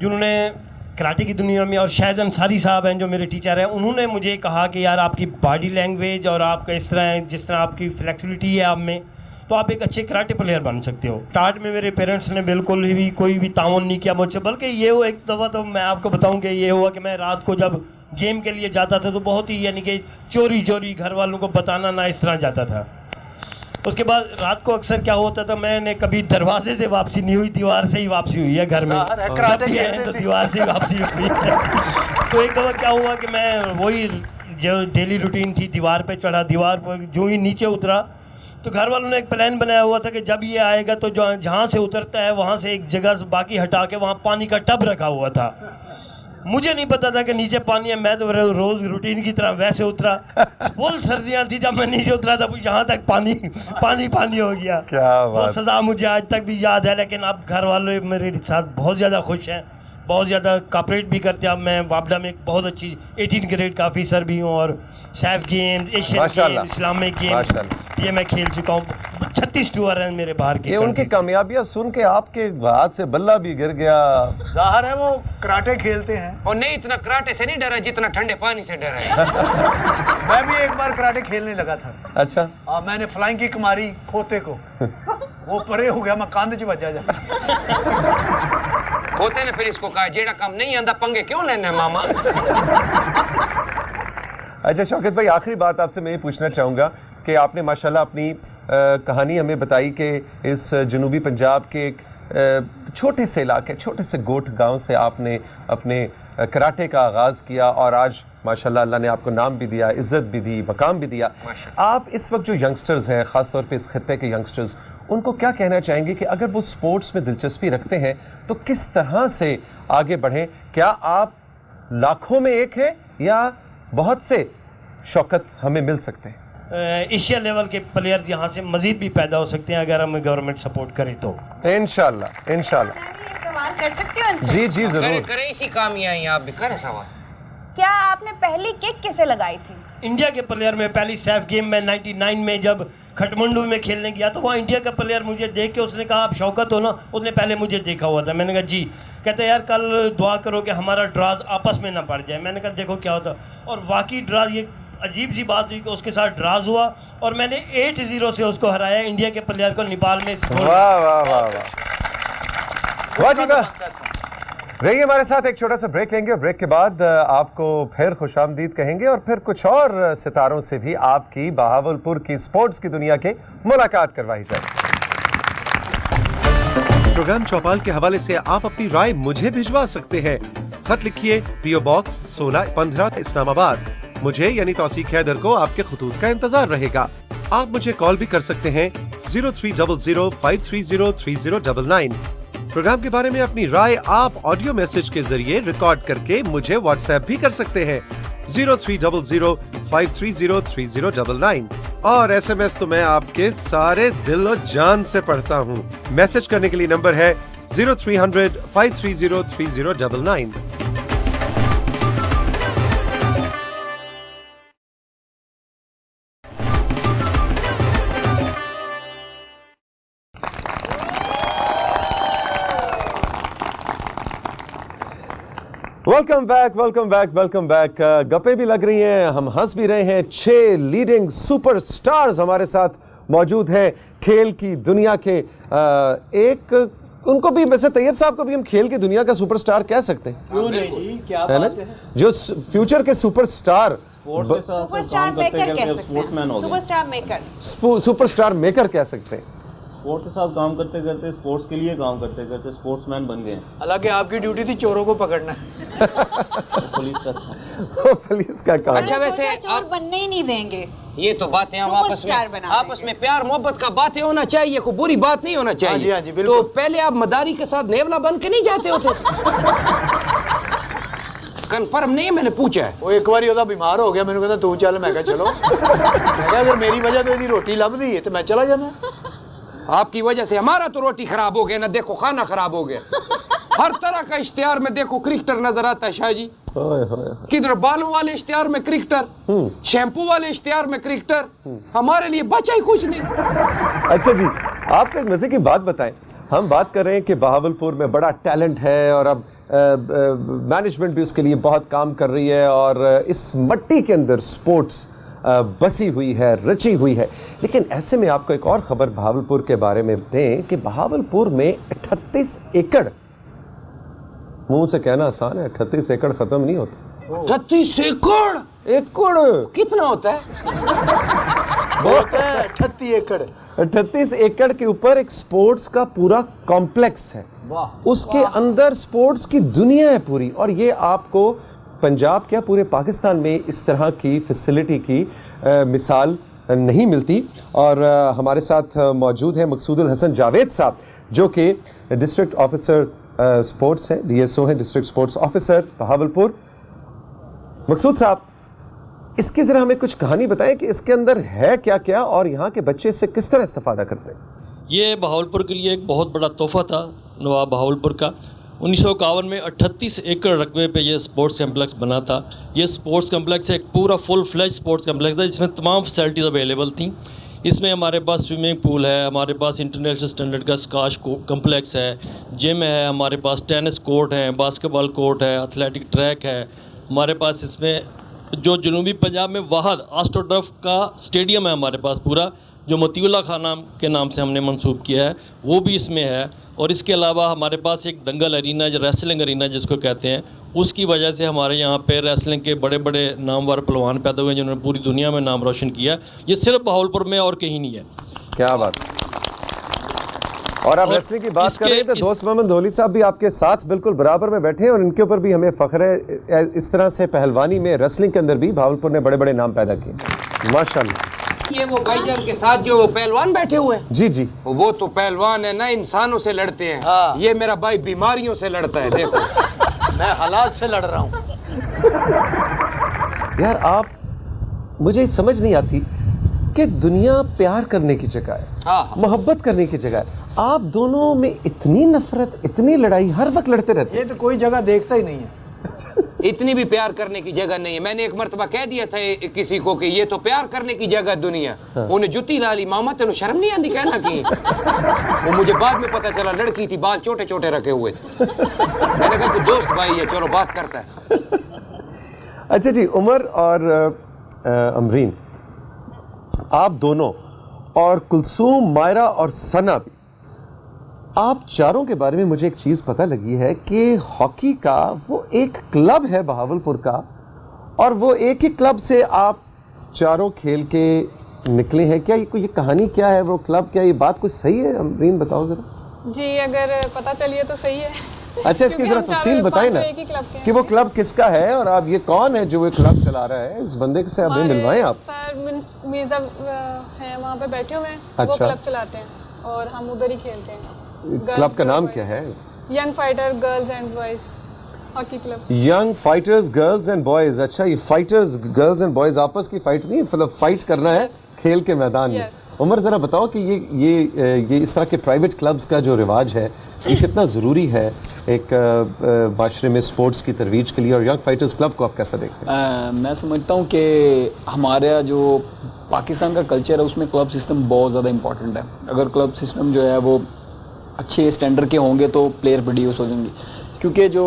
जिन्होंने कराटे की दुनिया में, और शाहिद अंसारी साहब हैं जो मेरे टीचर हैं, उन्होंने मुझे कहा कि यार आपकी बॉडी लैंग्वेज और आपका इस तरह जिस तरह आपकी फ्लेक्सिबिलिटी है आप में, तो आप एक अच्छे कराटे प्लेयर बन सकते हो। स्टार्ट में मेरे पेरेंट्स ने बिल्कुल भी कोई भी ताउन नहीं किया मुझसे, बल्कि ये वो एक दफ़ा तो मैं आपको बताऊं कि ये हुआ कि मैं रात को जब गेम के लिए जाता था तो बहुत ही यानी कि चोरी चोरी घर वालों को बताना ना, इस तरह जाता था। उसके बाद रात को अक्सर क्या होता था, मैंने कभी दरवाजे से वापसी नहीं हुई, दीवार से ही वापसी हुई है घर में, तो दीवार से वापसी हुई है। तो एक दफ़ा क्या हुआ कि मैं वही जो डेली रूटीन थी, दीवार पे चढ़ा, दीवार पर जो ही नीचे उतरा तो घर वालों ने एक प्लान बनाया हुआ था कि जब ये आएगा तो जो जहाँ से उतरता है वहाँ से एक जगह बाकी हटा के वहाँ पानी का टब रखा हुआ था। मुझे नहीं पता था कि नीचे पानी है, मैं तो रोज़ रूटीन की तरह वैसे उतरा। फुल सर्दियाँ थी, जब मैं नीचे उतरा था यहाँ तक पानी पानी पानी हो गया। क्या बात। वो सज़ा मुझे आज तक भी याद है, लेकिन अब घर वाले मेरे साथ बहुत ज़्यादा खुश हैं, बहुत ज़्यादा कॉपरेट भी करते हैं। अब मैं वापडा में एक बहुत अच्छी 18 ग्रेड का ऑफिसर भी हूँ और Saif game, Asian game, Islamic game ये मैं खेल चुका हूँ। 36 टूर हैं मेरे बाहर के। ये उनकी कामयाबियां सुन के आपके हाथ से बल्ला भी गिर गया। जाहिर है वो कराटे खेलते हैं और नहीं इतना कराटे से नहीं डरा जितना ठंडे पानी से डरा है। मैं भी एक बार कराटे खेलने लगा था। अच्छा। मैंने फ्लाइंग किक मारी खोते को, वो परे हो गया, मैं कांधे च बजा जा। खोते ने फिर इसको कहा जेड़ा काम नहीं आंदा पंगे क्यों लेने मामा। अच्छा शौकत भाई, आखिरी बात आपसे मैं ये पूछना चाहूँगा कि आपने माशाल्लाह अपनी कहानी हमें बताई कि इस जनूबी पंजाब के एक छोटे से इलाके, छोटे से गोट गांव से आपने अपने कराटे का आगाज़ किया और आज माशाल्लाह अल्लाह ने आपको नाम भी दिया, इज़्ज़त भी दी, मकाम भी दिया। आप इस वक्त जो यंगस्टर्स हैं, ख़ास तौर पे इस खित्ते के यंगस्टर्स, उनको क्या कहना चाहेंगे कि अगर वो स्पोर्ट्स में दिलचस्पी रखते हैं तो किस तरह से आगे बढ़ें? क्या आप लाखों में एक है या बहुत से शौकत हमें मिल सकते हैं? एशिया लेवल के प्लेयर्स यहाँ से मजीद भी पैदा हो सकते हैं अगर हमें गवर्नमेंट सपोर्ट करे तो। इंशाल्लाह इंशाल्लाह। सवाल कर सकते हो उनसे? जी जी जरूर करें, इसी काम ही आई आप भी करें सवाल। क्या आपने पहली किक किसे लगाई थी? इंडिया के प्लेयर में पहली सैफ गेम में 99 में जब खटमंडू में खेलने गया तो वहाँ इंडिया का प्लेयर मुझे देख के उसने कहा आप शौकत हो ना, उसने पहले मुझे देखा हुआ था। मैंने कहा जी। कहते यार कल दुआ करो कि हमारा ड्राज आपस में ना पड़ जाए। मैंने कहा देखो क्या होता, और वाकई ड्राज, ये अजीब सी बात हुई कि उसके साथ ड्राज हुआ और मैंने 8-0 से उसको हराया, इंडिया के प्लेयर को नेपाल में। वाह वाह वाह वाह, वाह जी वाह। रहिए हमारे साथ, एक छोटा सा ब्रेक लेंगे और ब्रेक के बाद आपको फिर खुशामदीद कहेंगे और फिर कुछ और सितारों से भी आपकी बहावलपुर की स्पोर्ट्स की दुनिया के मुलाकात करवाई जाए। प्रोग्राम चौपाल के हवाले से आप अपनी राय मुझे भिजवा सकते हैं। खत लिखिए PO Box 1615 इस्लामाबाद। मुझे यानी तौसीक हैदर को आपके खुतूत का इंतजार रहेगा। आप मुझे कॉल भी कर सकते हैं 0300 530 3099। प्रोग्राम के बारे में अपनी राय आप ऑडियो मैसेज के जरिए रिकॉर्ड करके मुझे व्हाट्सएप भी कर सकते हैं 0300 530 3099। और SMS तो मैं आपके सारे दिल और जान से पढ़ता हूँ। मैसेज करने के लिए नंबर है 0300 530 3099। Welcome back. गप्पे भी लग रही हैं, हम हंस भी रहे हैं। 6 लीडिंग सुपरस्टार्स हमारे साथ मौजूद हैं खेल की दुनिया के। एक उनको भी, वैसे तैयब साहब को भी हम खेल की दुनिया का सुपरस्टार कह सकते हैं, क्यों नहीं? क्या है ना? जो फ्यूचर के सुपरस्टार, सुपरस्टार मेकर कह सकते हैं। सुपरस्टार मेकर कह सकते हैं। स्पोर्ट्स के साथ काम करते करते, स्पोर्ट्स के लिए काम करते करते स्पोर्ट्समैन बन गए। हालांकि आपकी ड्यूटी थी चोरों को पकड़ना है। पुलिस का पुलिस का काम। अच्छा, वैसे चोर बनने ही नहीं देंगे। ये तो बातें हम आपस में प्यार मोहब्बत का बातें होना चाहिए, कोई बुरी बात नहीं होना चाहिए। हाँ जी, बिल्कुल। तो पहले आप मदारी के साथ नेवला बन के नहीं जाते होते? कन्फर्म नहीं है, मैंने पूछा है। वो एक बार बीमार हो गया, मैंने कहा तू चल, मैं कहा चलो। मैं कहा अगर मेरी वजह तो रोटी लब दी है तो मैं चला जाना। आपकी वजह से हमारा तो रोटी खराब हो गया ना, देखो खाना खराब हो गया। हर तरह का इश्तिहार में देखो क्रिकेटर नजर आता है शाह जी। किधर बालों वाले इश्तिहार में क्रिकेटर, शैम्पू वाले इश्तिहार में क्रिकेटर, हमारे लिए बचा ही कुछ नहीं। अच्छा जी, आप एक मजे की बात बताएं। हम बात कर रहे हैं कि बहावलपुर में बड़ा टैलेंट है और अब मैनेजमेंट भी उसके लिए बहुत काम कर रही है और इस मिट्टी के अंदर स्पोर्ट्स बसी हुई है, रची हुई है। लेकिन ऐसे में आपको एक और खबर बहावलपुर के बारे में दें कि बहावलपुर में 38 एकड़, मुंह से कहना आसान है, 38 एकड़ खत्म नहीं होता। 38 एकड़ कितना होता है? बहुत है, 38 एकड़। 38 एकड़ के ऊपर एक स्पोर्ट्स का पूरा कॉम्प्लेक्स है। उसके अंदर स्पोर्ट्स की दुनिया है पूरी। और ये आपको पंजाब क्या पूरे पाकिस्तान में इस तरह की फैसिलिटी की मिसाल नहीं मिलती। और हमारे साथ मौजूद है मकसूदुल हसन जावेद साहब, जो कि डिस्ट्रिक्ट ऑफिसर स्पोर्ट्स हैं, DSO हैं, डिस्ट्रिक्ट स्पोर्ट्स ऑफिसर बहावलपुर। मकसूद साहब, इसकी ज़रा हमें कुछ कहानी बताएं कि इसके अंदर है क्या क्या और यहाँ के बच्चे इससे किस तरह इस्तेफादा करते हैं। ये बहावलपुर के लिए एक बहुत बड़ा तोहफा था नवाब बहावलपुर का। 1951 में 38 एकड़ रकबे पे ये स्पोर्ट्स कम्प्लेक्स बना था। ये स्पोर्ट्स कम्प्लेक्स एक पूरा फुल फ्लैश स्पोर्ट्स कम्प्लेक्स था जिसमें तमाम फैसिलिटीज़ अवेलेबल थी। इसमें हमारे पास स्विमिंग पूल है, हमारे पास इंटरनेशनल स्टैंडर्ड का स्क्वाश कम्प्लेक्स है, जिम है, हमारे पास टेनिस कोर्ट है, बास्केटबॉल कोर्ट है, एथलेटिक ट्रैक है। हमारे पास इसमें जो जनूबी पंजाब में वाहद आस्ट्रोटर्फ का स्टेडियम है हमारे पास पूरा, जो मोतीउल्लाह खान नाम के नाम से हमने मंसूब किया है, वो भी इसमें है। और इसके अलावा हमारे पास एक दंगल अरीना, जो रेसलिंग अरीना जिसको कहते हैं, उसकी वजह से हमारे यहाँ पे रेसलिंग के बड़े बड़े नामवर पहलवान पैदा हुए जिन्होंने पूरी दुनिया में नाम रोशन किया। ये सिर्फ बहावलपुर में और कहीं नहीं है। क्या बात। और आप रेसलिंग की बात कर रहे हैं तो दोस्त मोहम्मद धोली साहब भी आपके साथ बिल्कुल बराबर में बैठे हैं और इनके ऊपर भी हमें फख्र है। इस तरह से पहलवानी में, रेसलिंग के अंदर भी बहावलपुर ने बड़े बड़े नाम पैदा किए, माशाल्लाह। ये वो भाईजान के साथ जो वो पहलवान बैठे हुए हैं, जी जी, वो तो पहलवान है ना, इंसानों से लड़ते हैं। हाँ। ये मेरा भाई बीमारियों से लड़ता है, देखो। मैं हालात से लड़ रहा हूँ। यार आप, मुझे समझ नहीं आती कि दुनिया प्यार करने की जगह है, हाँ। मोहब्बत करने की जगह है, आप दोनों में इतनी नफरत, इतनी लड़ाई हर वक्त लड़ते रहते हैं। ये तो कोई जगह देखता ही नहीं है। इतनी भी प्यार करने की जगह नहीं है। मैंने एक मर्तबा कह दिया था किसी को कि ये तो प्यार करने की जगह दुनिया। हाँ। उन्हें जुती लाली, मामा तेन शर्म नहीं आती कहना की। वो मुझे बाद में पता चला लड़की थी, बाल छोटे छोटे रखे हुए थे। मैंने कहा तू दोस्त भाई है, चलो बात करता है। अच्छा जी, उमर और अमरीन, आप दोनों और कुलसूम, मायरा और सना भी, आप चारों के बारे में मुझे एक चीज़ पता लगी है कि हॉकी का वो एक क्लब है बहावलपुर का, और वो एक ही क्लब से आप चारों खेल के निकले हैं। क्या ये कहानी क्या है, वो क्लब क्या, ये बात कुछ सही है? अमरीन बताओ ज़रा। जी अगर पता चलिए तो सही है। अच्छा, इसकी ज़रा तफसील बताएं ना कि वो क्लब किसका है और आप ये कौन है जो वो क्लब चला रहा है। इस बंदे से हमें मिलवाएं आप। सर मीर्जा हैं वहाँ पे बैठे हुए हैं। अच्छा। वो क्लब चलाते हैं और हम उधर ही खेलते हैं। क्लब का नाम क्या है? Young fighter girls and boys hockey club. Young fighters girls and boys. अच्छा, ये फाइटर्स गर्ल्स एंड बॉयज आपस की फाइट नहीं, मतलब फाइट करना है खेल के मैदान में। उमर ज़रा बताओ कि ये इस तरह के प्राइवेट क्लब्स का जो रिवाज है ये कितना ज़रूरी है एक माशरे में स्पोर्ट्स की तरवीज के लिए, और यंग फाइटर्स क्लब को आप कैसा देखते हैं? मैं समझता हूँ कि हमारा जो पाकिस्तान का कल्चर है उसमें क्लब सिस्टम बहुत ज़्यादा इम्पॉर्टेंट है। अगर क्लब सिस्टम जो है वो अच्छे स्टैंडर्ड के होंगे तो प्लेयर प्रोड्यूस हो जाएंगे, क्योंकि जो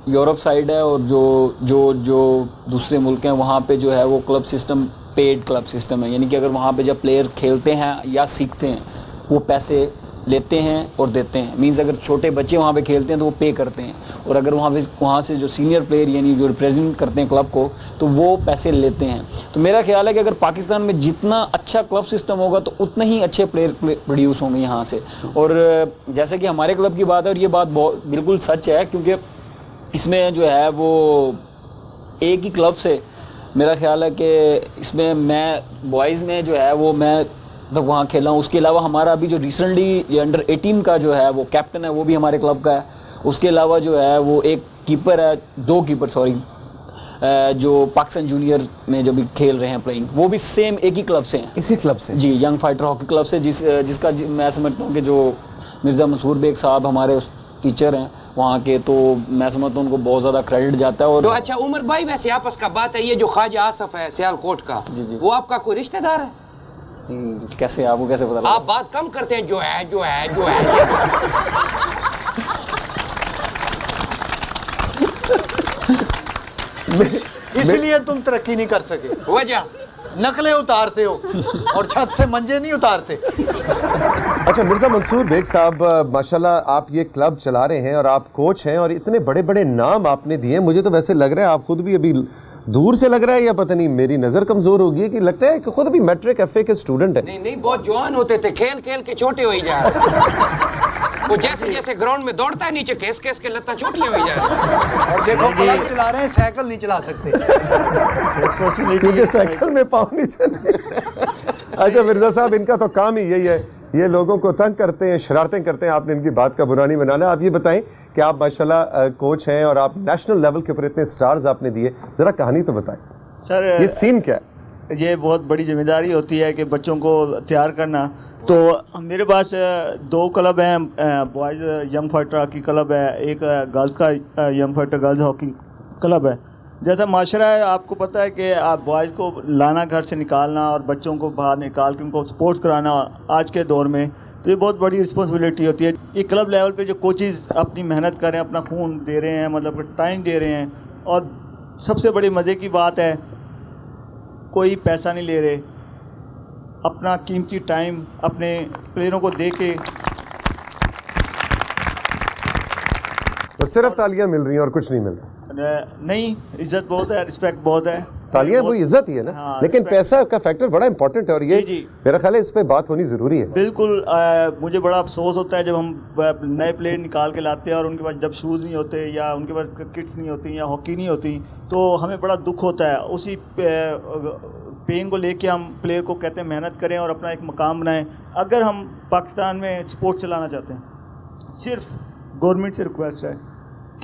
यूरोप साइड है और जो दूसरे मुल्क हैं वहाँ पे जो है वो club system paid club system है। यानी कि अगर वहाँ पे जब प्लेयर खेलते हैं या सीखते हैं वो पैसे लेते हैं और देते हैं। मींस अगर छोटे बच्चे वहाँ पे खेलते हैं तो वो पे करते हैं, और अगर वहाँ से जो सीनियर प्लेयर यानी जो रिप्रेजेंट करते हैं क्लब को तो वो पैसे लेते हैं। तो मेरा ख्याल है कि अगर पाकिस्तान में जितना अच्छा क्लब सिस्टम होगा तो उतने ही अच्छे प्लेयर प्रोड्यूस होंगे यहाँ से। और जैसे कि हमारे क्लब की बात है, और ये बात बहुत बिल्कुल सच है, क्योंकि इसमें जो है वो एक ही क्लब से मेरा ख्याल है कि इसमें मैं बॉयज़ में जो है वो मैं मतलब वहाँ खेला हूँ। उसके अलावा हमारा अभी जो रिसेंटली ये अंडर 18 का जो है वो कैप्टन है वो भी हमारे क्लब का है। उसके अलावा जो है वो एक कीपर है, 2 कीपर सॉरी, जो पाकिस्तान जूनियर में जो भी खेल रहे हैं प्लेइंग, वो भी सेम एक ही क्लब से हैं। इसी क्लब से? जी, यंग फाइटर हॉकी क्लब से, जिसका मैं समझता हूँ कि जो मिर्ज़ा मंसूर बेग साहब हमारे टीचर हैं वहाँ के, तो मैं समझता हूँ उनको बहुत ज़्यादा क्रेडिट जाता है। और तो अच्छा उमर भाई, वैसे आपस का बात है, ये जो ख्वाजा आसफ है सियालकोट का, वो आपका कोई रिश्तेदार है? कैसे, आपको कैसे पता? आप बात कम करते हैं जो है। इसलिए तुम तरक्की नहीं कर सके। वजह नकलें उतारते हो और छत से मंजे नहीं उतारते। अच्छा मिर्ज़ा मंसूर बेग साहब, माशाल्लाह आप ये क्लब चला रहे हैं और आप कोच हैं और इतने बड़े बड़े नाम आपने दिए। मुझे तो वैसे लग रहा है आप खुद भी अभी दूर से लग रहा है, या पता नहीं मेरी नज़र कमज़ोर होगी है कि लगता है कि खुद अभी मैट्रिक FA के स्टूडेंट है। नहीं, बहुत जवान होते थे, खेल के छोटे हो ही जा रहे। वो जैसे ग्राउंड में दौड़ता है नीचे केस के लत्ता छोटियां हो जा रही। और देखो क्लब चला रहे हैं, साइकिल नहीं चला सकते क्योंकि साइकिल में पाँव नहीं चलते। अच्छा मिर्ज़ा साहब, इनका तो काम ही यही है, ये लोगों को तंग करते हैं, शरारतें करते हैं। आपने इनकी बात का बुरा नहीं बनाना। आप ये बताएं कि आप माशाल्लाह कोच हैं और आप नेशनल लेवल के ऊपर इतने स्टार्स आपने दिए, ज़रा कहानी तो बताएं सर। ये सीन क्या है? ये बहुत बड़ी जिम्मेदारी होती है कि बच्चों को तैयार करना। तो मेरे पास 2 क्लब हैं, boys young fighter hockey club है, एक गर्ल्स का young fighter girls hockey club है। जैसा माशरा है, आपको पता है कि आप बॉयज़ को लाना, घर से निकालना और बच्चों को बाहर निकाल के उनको स्पोर्ट्स कराना आज के दौर में, तो ये बहुत बड़ी रिस्पॉन्सिबिलिटी होती है। ये क्लब लेवल पे जो कोचेज़ अपनी मेहनत कर रहे हैं, अपना खून दे रहे हैं, मतलब टाइम दे रहे हैं, और सबसे बड़ी मज़े की बात है कोई पैसा नहीं ले रहे, अपना कीमती टाइम अपने प्लेयरों को दे के तो सिर्फ तालियां मिल रही हैं और कुछ नहीं मिल रहा? नहीं, इज्जत बहुत है, रिस्पेक्ट बहुत है। तालियां वो इज्जत ही है ना। हाँ, लेकिन पैसा का फैक्टर बड़ा इंपॉर्टेंट है और ये मेरा ख्याल है इस पे बात होनी ज़रूरी है। बिल्कुल। मुझे बड़ा अफसोस होता है जब हम नए प्लेयर निकाल के लाते हैं और उनके पास जब शूज़ नहीं होते या उनके पास किट्स नहीं होती या हॉकी नहीं होती, तो हमें बड़ा दुख होता है। उसी पेन को लेके हम प्लेयर को कहते हैं मेहनत करें और अपना एक मकाम बनाएं। अगर हम पाकिस्तान में स्पोर्ट्स चलाना चाहते हैं, सिर्फ गवर्नमेंट से रिक्वेस्ट है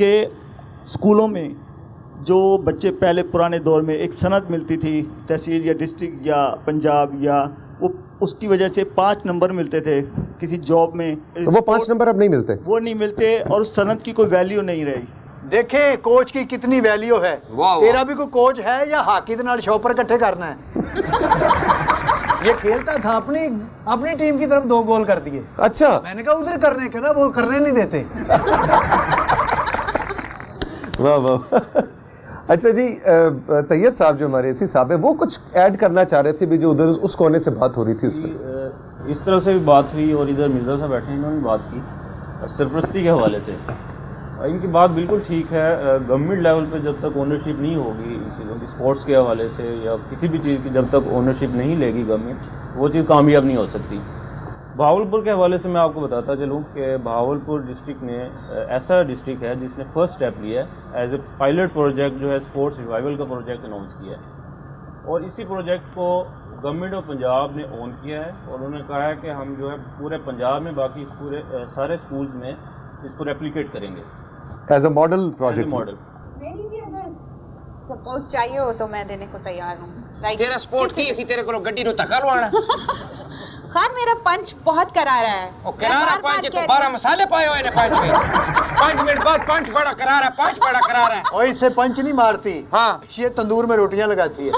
कि स्कूलों में जो बच्चे पहले पुराने दौर में एक सनद मिलती थी तहसील या डिस्ट्रिक्ट या पंजाब, या वो उसकी वजह से 5 नंबर मिलते थे किसी जॉब में, तो वो 5 नंबर अब नहीं मिलते, वो नहीं मिलते और उस सनद की कोई वैल्यू नहीं रही। देखे कोच की कितनी वैल्यू है। तेरा भी कोई कोच है या हाकी के नाल शॉपर इकट्ठे करना है? ये खेलता था अपनी टीम की तरफ 2 गोल कर दिए। अच्छा, मैंने कहा उधर करने के ना, वो करने नहीं देते। वाह वाह। अच्छा जी, तैयब साहब जो हमारे एसी साहब है, वो कुछ ऐड करना चाह रहे थे भी, जो उधर उस कोने से बात हो रही थी उसमें। इस तरह से भी बात हुई और इधर मिर्ज़ा साहब बैठे हैं, इन्होंने बात की सरपरस्ती के हवाले से इनकी बात बिल्कुल ठीक है। गवर्नमेंट लेवल पे जब तक ओनरशिप नहीं होगी इन चीज़ों की, स्पोर्ट्स के हवाले से या किसी भी चीज़ की जब तक ओनरशिप नहीं लेगी गवर्नमेंट, वो चीज़ कामयाब नहीं हो सकती। बहावलपुर के हवाले से मैं आपको बताता चलूँ कि बहावलपुर डिस्ट्रिक्ट ने ऐसा डिस्ट्रिक्ट है जिसने फर्स्ट स्टेप लिया है एज ए पायलट प्रोजेक्ट जो है स्पोर्ट्स रिवाइवल का प्रोजेक्ट अनाउंस किया है और इसी प्रोजेक्ट को गवर्नमेंट ऑफ पंजाब ने ऑन किया है और उन्होंने कहा है कि हम जो है पूरे पंजाब में बाकी इस पूरे सारे स्कूल्स में इसको रेप्लिकेट करेंगे as a model project. Model मेरी भी अगर सपोर्ट चाहिए हो तो मैं देने को तैयार हूँ। तेरा सपोर्ट की इसी तेरे को गड्डी नु धक्का लवाना खान मेरा पंच बहुत करारा है। ओ करारा पंच तो 12 मसाले पाए हुए ने पंच में 5 मिनट बाद पंच बड़ा करारा है, पंच बड़ा करारा है। और इससे पंच नहीं मारती, हाँ ये तंदूर में रोटियां लगाती है।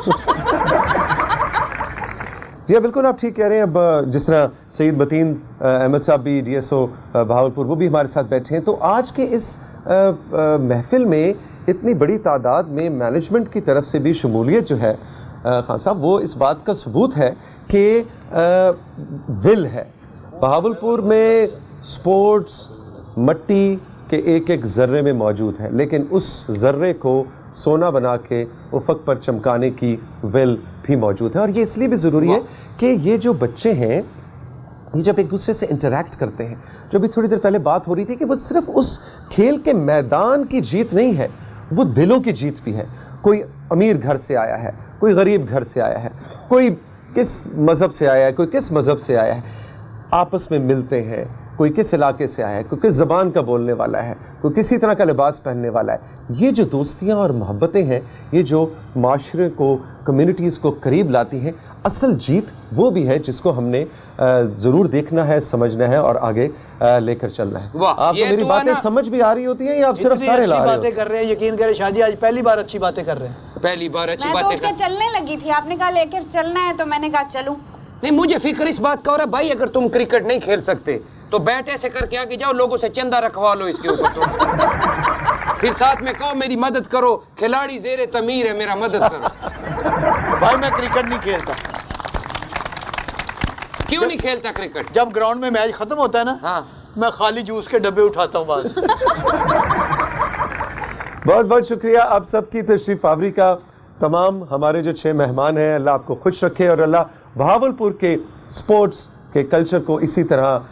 जी बिल्कुल आप ठीक कह रहे हैं। अब जिस तरह सईद मतीन अहमद साहब भी डीएसओ बहावलपुर वो भी हमारे साथ बैठे हैं, तो आज के इस महफिल में इतनी बड़ी तादाद में मैनेजमेंट की तरफ से भी शमूलियत जो है खान साहब, वो इस बात का सबूत है कि विल है। बहावलपुर में स्पोर्ट्स मट्टी के एक एक ज़र्रे में मौजूद है, लेकिन उस ज़र्रे को सोना बना के उफ़क़ पर चमकाने की विल भी मौजूद है। और ये इसलिए भी ज़रूरी है कि ये जो बच्चे हैं ये जब एक दूसरे से इंटरैक्ट करते हैं, जो भी थोड़ी देर पहले बात हो रही थी कि वो सिर्फ उस खेल के मैदान की जीत नहीं है, वो दिलों की जीत भी है। कोई अमीर घर से आया है, कोई गरीब घर से आया है, कोई किस मज़हब से आया है, कोई किस मज़हब से आया है, आपस में मिलते हैं। कोई किस इलाके से आया है, कोई किस ज़बान का बोलने वाला है, कोई किसी तरह का लिबास पहनने वाला है। ये जो दोस्तियाँ और मोहब्बतें हैं, ये जो माशरे को, कम्युनिटीज़ को करीब लाती हैं, असल जीत वो भी है जिसको हमने ज़रूर देखना है, समझना है और आगे लेकर चलना है। आपको मेरी बातें समझ भी आ रही होती हैं या आप सिर्फ सारे ला रहे बातें कर रहे हैं? यकीन करें शादी आज पहली बार अच्छी बातें कर रहे हैं। पहली बार अच्छी बातें बातें कर चलने लगी थी, आपने कहा लेकर चलना है तो मैंने कहा चलूं। नहीं, मुझे फिक्र इस बात का हो रहा है भाई, अगर तुम क्रिकेट नहीं खेल सकते तो बैट ऐसे करके आगे जाओ, लोगों से चंदा रखवा लो इसके ऊपर तो फिर साथ में कहो मेरी मदद करो, खिलाड़ी ज़ेरे तमीर है, मेरा मदद करो। भाई मैं क्रिकेट नहीं खेलता। क्यों नहीं खेलता क्रिकेट? जब ग्राउंड में मैच खत्म होता है ना, हाँ, मैं खाली जूस के डब्बे उठाता हूँ बस। बहुत बहुत शुक्रिया आप सबकी तशरीफ आवरी का। तमाम हमारे जो 6 मेहमान हैं, अल्लाह आपको खुश रखे और अल्लाह बहावलपुर के स्पोर्ट्स के कल्चर को इसी तरह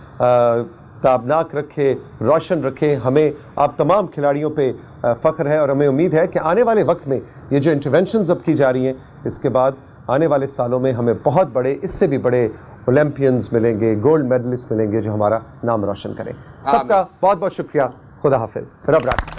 ताबनाक रखे, रोशन रखे। हमें आप तमाम खिलाड़ियों पे फ़ख्र है और हमें उम्मीद है कि आने वाले वक्त में ये जो इंटरवेंशंस अब की जा रही हैं, इसके बाद आने वाले सालों में हमें बहुत बड़े, इससे भी बड़े ओलंपियंस मिलेंगे, गोल्ड मेडलिस्ट मिलेंगे जो हमारा नाम रोशन करें। सबका बहुत बहुत शुक्रिया। खुदा हाफिज़। रब राखा।